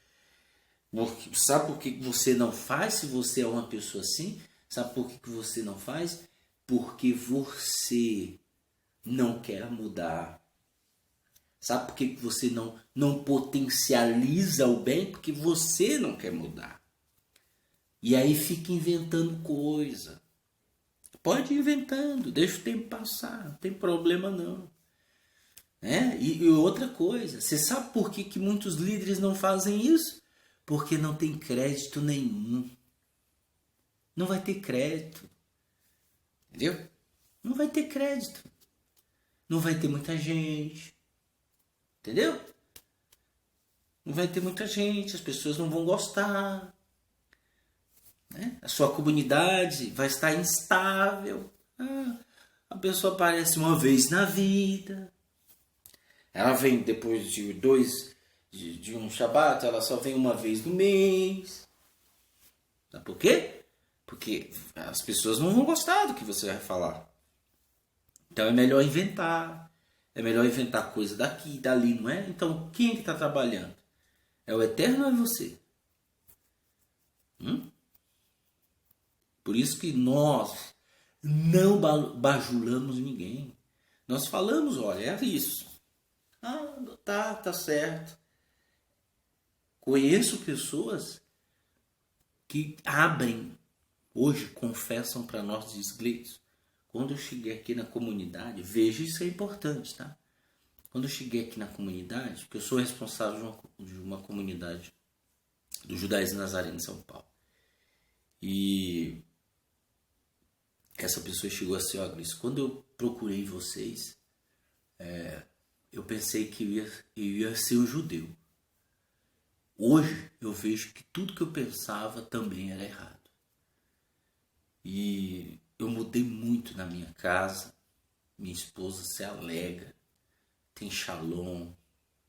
Sabe por que você não faz se você é uma pessoa assim? Sabe por que você não faz? Porque você não quer mudar. Sabe por que você não potencializa o bem? Porque você não quer mudar. E aí fica inventando coisa. Pode ir inventando, deixa o tempo passar, não tem problema não. E outra coisa, você sabe por que muitos líderes não fazem isso? Porque não tem crédito nenhum. Não vai ter crédito. Entendeu? Não vai ter crédito. não vai ter muita gente. Entendeu? Não vai ter muita gente, as pessoas não vão gostar. Né? A sua comunidade vai estar instável. A pessoa aparece uma vez na vida. Ela vem depois de um Shabat, ela só vem uma vez no mês. Sabe por quê? Porque as pessoas não vão gostar do que você vai falar. Então é melhor inventar. É melhor inventar coisa daqui e dali, não é? Então quem é que está trabalhando? É o Eterno ou é você? Por isso que nós não bajulamos ninguém. Nós falamos, olha, é isso. Tá certo. Conheço pessoas que abrem, hoje confessam para nós desgleitos. Quando eu cheguei aqui na comunidade, veja, isso é importante, tá? Quando eu cheguei aqui na comunidade, porque eu sou responsável de uma comunidade do Judaísmo Nazareno de São Paulo. E essa pessoa chegou assim, ó, Gris, quando eu procurei vocês, eu pensei que eu ia ser um judeu. Hoje eu vejo que tudo que eu pensava também era errado. E eu mudei muito na minha casa. Minha esposa se alegra, tem shalom,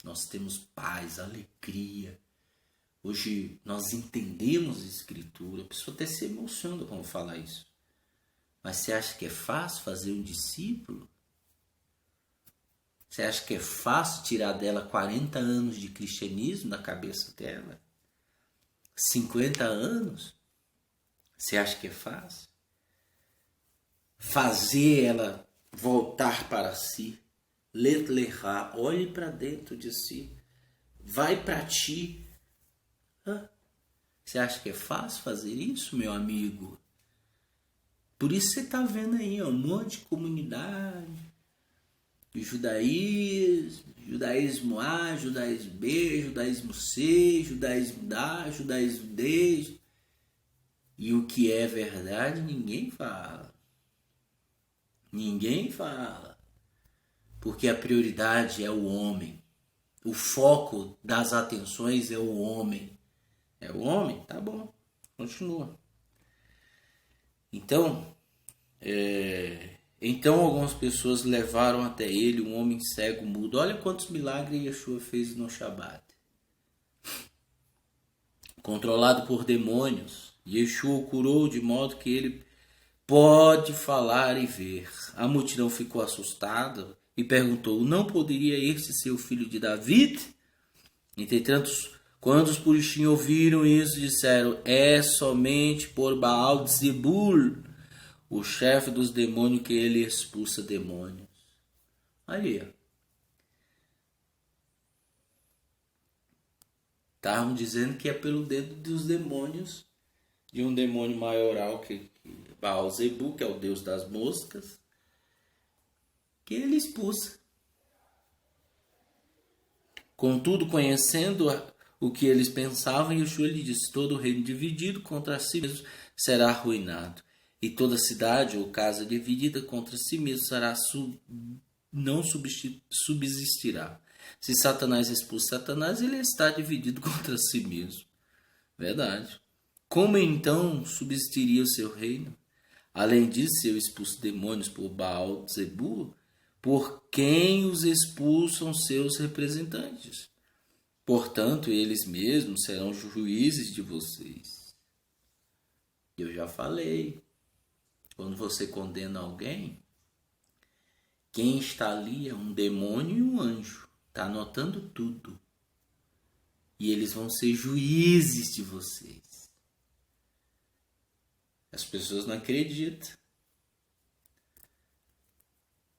nós temos paz, alegria. Hoje nós entendemos a Escritura. A pessoa até se emociona quando fala isso. Mas você acha que é fácil fazer um discípulo? Você acha que é fácil tirar dela 40 anos de cristianismo da cabeça dela? 50 anos? Você acha que é fácil? Fazer ela voltar para si. Letlerá, olhe para dentro de si. Vai para ti. Você acha que é fácil fazer isso, meu amigo? Por isso você está vendo aí, ó, um monte de comunidade. Judaísmo A, judaísmo B, judaísmo C, judaísmo D, judaísmo D. E o que é verdade ninguém fala. Ninguém fala. Porque a prioridade é o homem. O foco das atenções é o homem. É o homem? Tá bom. Continua. Então algumas pessoas levaram até ele um homem cego, mudo. Olha quantos milagres Yeshua fez no Shabat. Controlado por demônios, Yeshua o curou de modo que ele pode falar e ver. A multidão ficou assustada e perguntou, não poderia este ser o filho de David? Entretanto, quando os purixim ouviram isso, disseram, é somente por Baal de Zebul, o chefe dos demônios, que ele expulsa demônios. Aí, estavam dizendo que é pelo dedo dos demônios, de um demônio maioral, que Baal Zebul, que é o deus das moscas, que ele expulsa. Contudo, conhecendo o que eles pensavam, Yeshua lhe disse, todo reino dividido contra si mesmo será arruinado. E toda cidade ou casa dividida contra si mesmo não subsistirá. Se Satanás expulsa Satanás, ele está dividido contra si mesmo. Verdade. Como então subsistiria o seu reino? Além disso, eu expulso demônios por Baal Zebul, por quem os expulsam seus representantes. Portanto, eles mesmos serão juízes de vocês. Eu já falei. Quando você condena alguém, quem está ali é um demônio e um anjo. Está anotando tudo. E eles vão ser juízes de vocês. As pessoas não acreditam.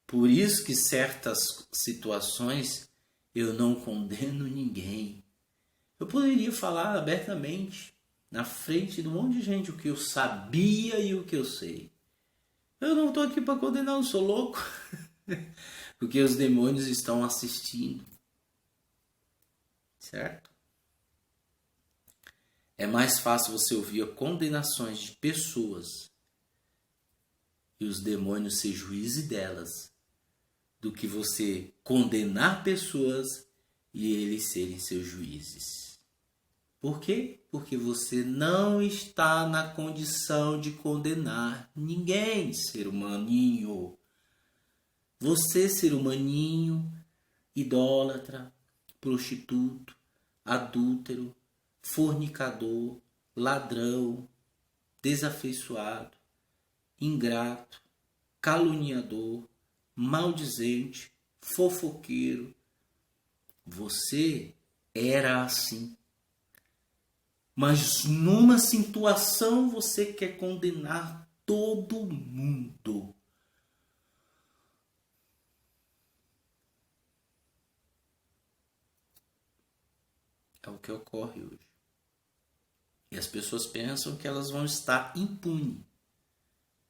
Por isso que certas situações eu não condeno ninguém. Eu poderia falar abertamente, na frente de um monte de gente, o que eu sabia e o que eu sei. Eu não estou aqui para condenar, eu sou louco. Porque os demônios estão assistindo. Certo? É mais fácil você ouvir condenações de pessoas e os demônios ser juízes delas, do que você condenar pessoas e eles serem seus juízes. Por quê? Porque você não está na condição de condenar ninguém, ser humaninho. Você, ser humaninho, idólatra, prostituto, adúltero, fornicador, ladrão, desafeiçoado, ingrato, caluniador, maldizente, fofoqueiro. Você era assim. Mas numa situação você quer condenar todo mundo. É o que ocorre hoje. E as pessoas pensam que elas vão estar impunes.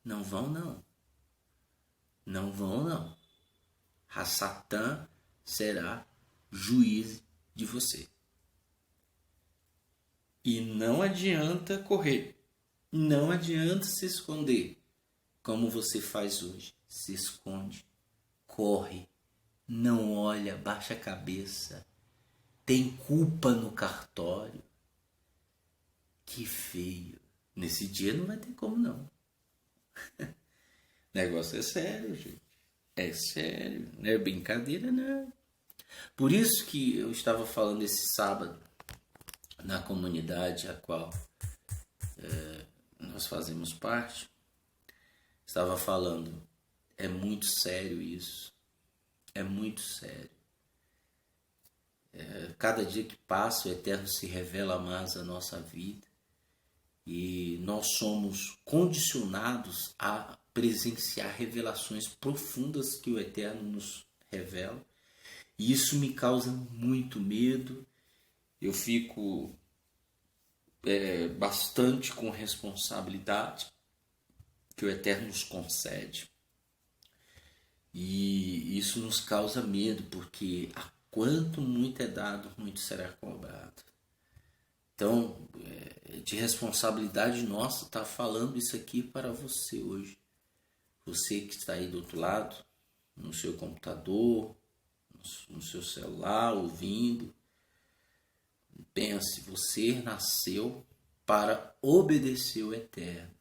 Não vão, não. Não vão, não. A Satã será juiz de você. E não adianta correr. Não adianta se esconder. Como você faz hoje. Se esconde. Corre. Não olha. Baixa a cabeça. Tem culpa no cartório. Que feio. Nesse dia não vai ter como não. O negócio é sério, gente. É sério. Não é brincadeira, não. Por isso que eu estava falando esse sábado na comunidade a qual nós fazemos parte. Estava falando, é muito sério isso. É muito sério. Cada dia que passa, o Eterno se revela mais à nossa vida. E nós somos condicionados a presenciar revelações profundas que o Eterno nos revela. E isso me causa muito medo. Eu fico bastante com responsabilidade que o Eterno nos concede. E isso nos causa medo, porque a quanto muito é dado, muito será cobrado. Então, de responsabilidade nossa, estar falando isso aqui para você hoje. Você que está aí do outro lado, no seu computador, no seu celular, ouvindo. Pense, você nasceu para obedecer o Eterno.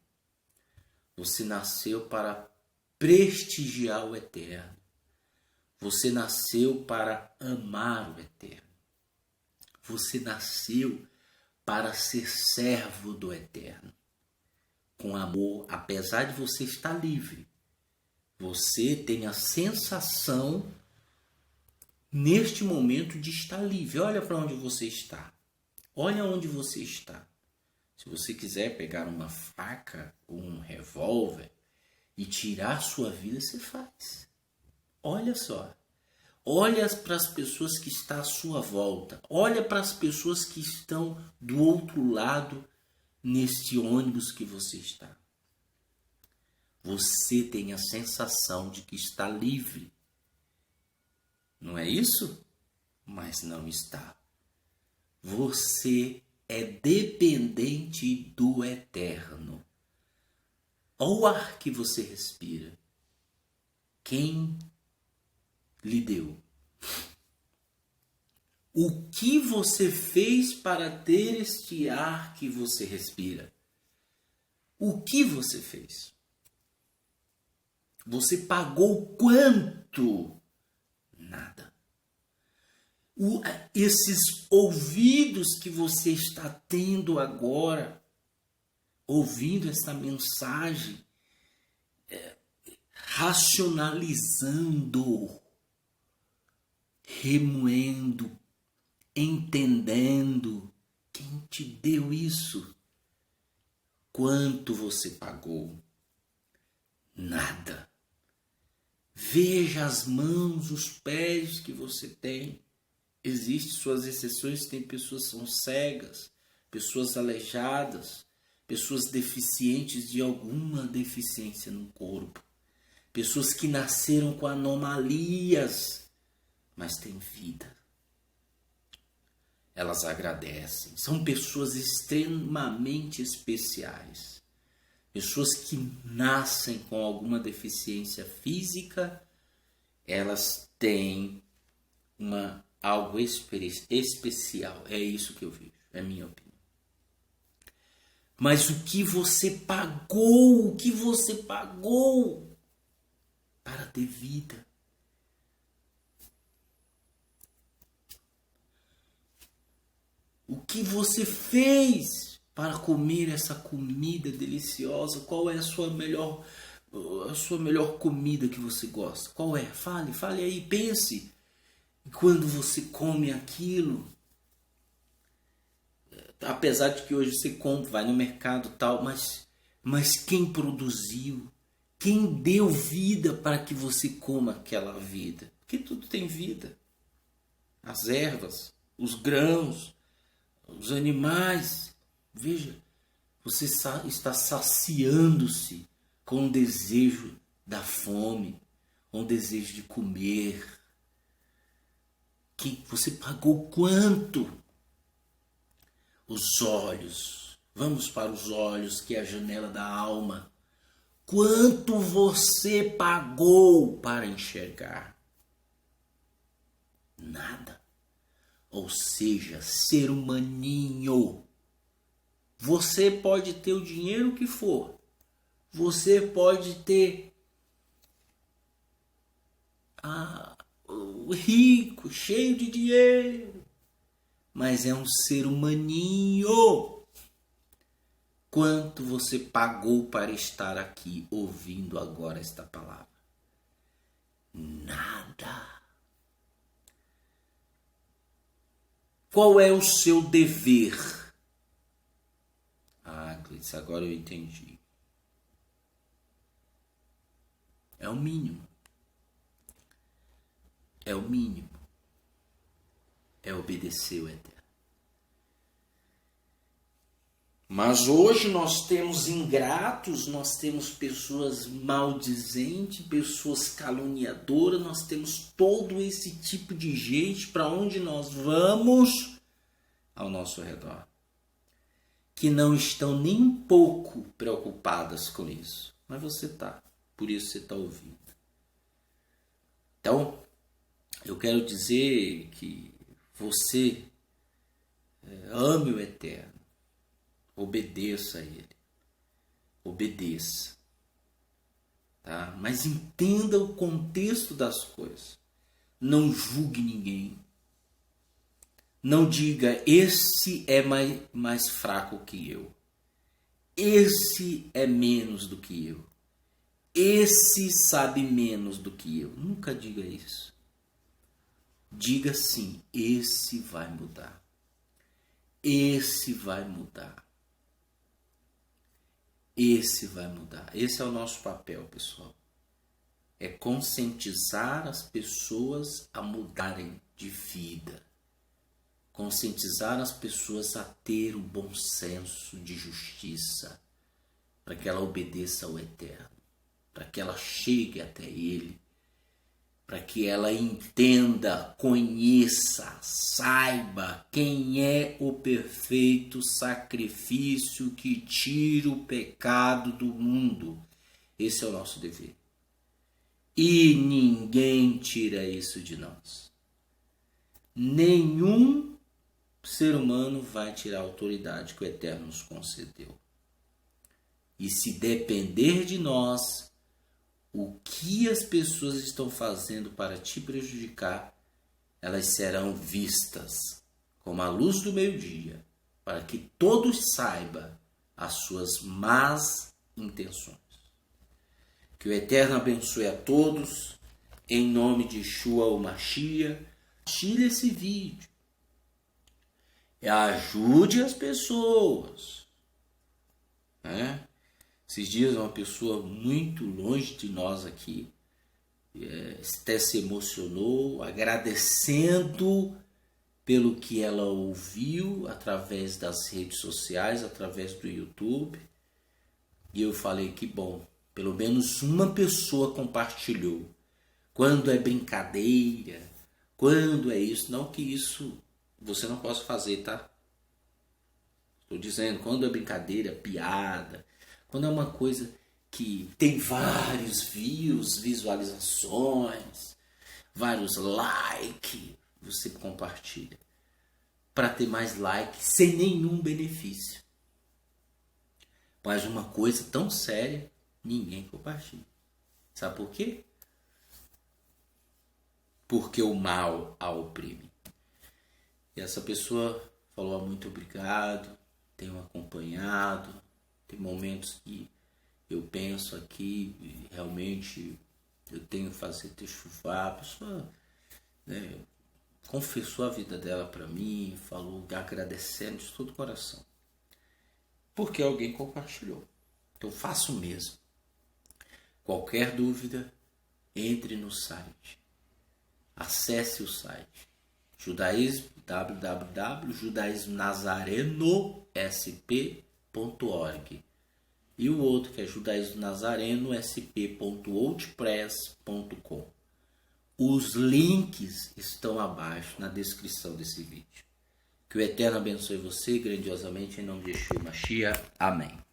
Você nasceu para prestigiar o Eterno. Você nasceu para amar o Eterno. Você nasceu para ser servo do Eterno. Com amor, apesar de você estar livre, você tem a sensação neste momento de estar livre. Olha para onde você está. Olha onde você está. Se você quiser pegar uma faca ou um revólver e tirar sua vida, você faz. Olha só. Olha para as pessoas que estão à sua volta. Olha para as pessoas que estão do outro lado neste ônibus que você está. Você tem a sensação de que está livre. Não é isso? Mas não está. Você é dependente do Eterno. Olha o ar que você respira. Quem lhe deu? O que você fez para ter este ar que você respira? O que você fez? Você pagou quanto? Nada. Esses ouvidos que você está tendo agora, ouvindo essa mensagem, racionalizando, remoendo, entendendo. Quem te deu isso? Quanto você pagou? Nada. Veja as mãos, os pés que você tem. Existem suas exceções, tem pessoas que são cegas, pessoas aleijadas, pessoas deficientes de alguma deficiência no corpo. Pessoas que nasceram com anomalias, mas têm vida. Elas agradecem. São pessoas extremamente especiais. Pessoas que nascem com alguma deficiência física elas têm algo especial. É isso que eu vejo, é a minha opinião. Mas o que você pagou para ter vida? O que você fez para comer essa comida deliciosa? Qual é a sua melhor comida que você gosta? Qual é? Fale aí, pense. E quando você come aquilo, apesar de que hoje você compra, vai no mercado e tal, mas quem produziu? Quem deu vida para que você coma aquela vida? Porque tudo tem vida. As ervas, os grãos, os animais. Veja, você está saciando-se com o desejo da fome, com o desejo de comer. Que você pagou quanto? Os olhos. Vamos para os olhos, que é a janela da alma. Quanto você pagou para enxergar? Nada. Ou seja, ser humaninho. Você pode ter o dinheiro que for. Você pode ter o rico, cheio de dinheiro. Mas é um ser humaninho. Quanto você pagou para estar aqui ouvindo agora esta palavra? Nada. Qual é o seu dever? Cleiton, agora eu entendi. É o mínimo. É o mínimo. É obedecer o Eterno. Mas hoje nós temos ingratos, nós temos pessoas maldizentes, pessoas caluniadoras, nós temos todo esse tipo de gente para onde nós vamos ao nosso redor, que não estão nem um pouco preocupadas com isso. Mas você está, por isso você está ouvindo. Então, eu quero dizer que você ame o Eterno. Obedeça a Ele. Obedeça. Tá? Mas entenda o contexto das coisas. Não julgue ninguém. Não diga, esse é mais fraco que eu. Esse é menos do que eu. Esse sabe menos do que eu. Nunca diga isso. Diga sim, esse vai mudar. Esse vai mudar. Esse vai mudar. Esse é o nosso papel, pessoal. É conscientizar as pessoas a mudarem de vida. Conscientizar as pessoas a ter um bom senso de justiça, para que ela obedeça ao Eterno, para que ela chegue até Ele, para que ela entenda, conheça, saiba quem é o perfeito sacrifício que tira o pecado do mundo. Esse é o nosso dever. E ninguém tira isso de nós. Nenhum ser humano vai tirar a autoridade que o Eterno nos concedeu. E se depender de nós, o que as pessoas estão fazendo para te prejudicar, elas serão vistas como a luz do meio-dia, para que todos saibam as suas más intenções. Que o Eterno abençoe a todos, em nome de Yeshua o Mashiach. Tire esse vídeo. E ajude as pessoas. Né? Esses dias uma pessoa muito longe de nós aqui até se emocionou, agradecendo pelo que ela ouviu através das redes sociais, através do YouTube. E eu falei que bom, pelo menos uma pessoa compartilhou. Quando é brincadeira, quando é isso, não que isso você não possa fazer, tá? Estou dizendo, quando é brincadeira, piada, quando é uma coisa que tem vários views, visualizações, vários likes, você compartilha. Para ter mais likes sem nenhum benefício. Mas uma coisa tão séria, ninguém compartilha. Sabe por quê? Porque o mal a oprime. E essa pessoa falou muito obrigado, tenho acompanhado, tem momentos que eu penso aqui, realmente eu tenho que fazer chuvar. A pessoa, né, confessou a vida dela para mim, falou agradecendo de todo o coração. Porque alguém compartilhou. Então faço o mesmo. Qualquer dúvida, entre no site. Acesse o site. Judaísmo, www.judaismonazarenosp.org. E o outro que é judaismonazarenosp.wordpress.com. Os links estão abaixo na descrição desse vídeo. Que o Eterno abençoe você grandiosamente em nome de Yeshua Mashiach. Amém.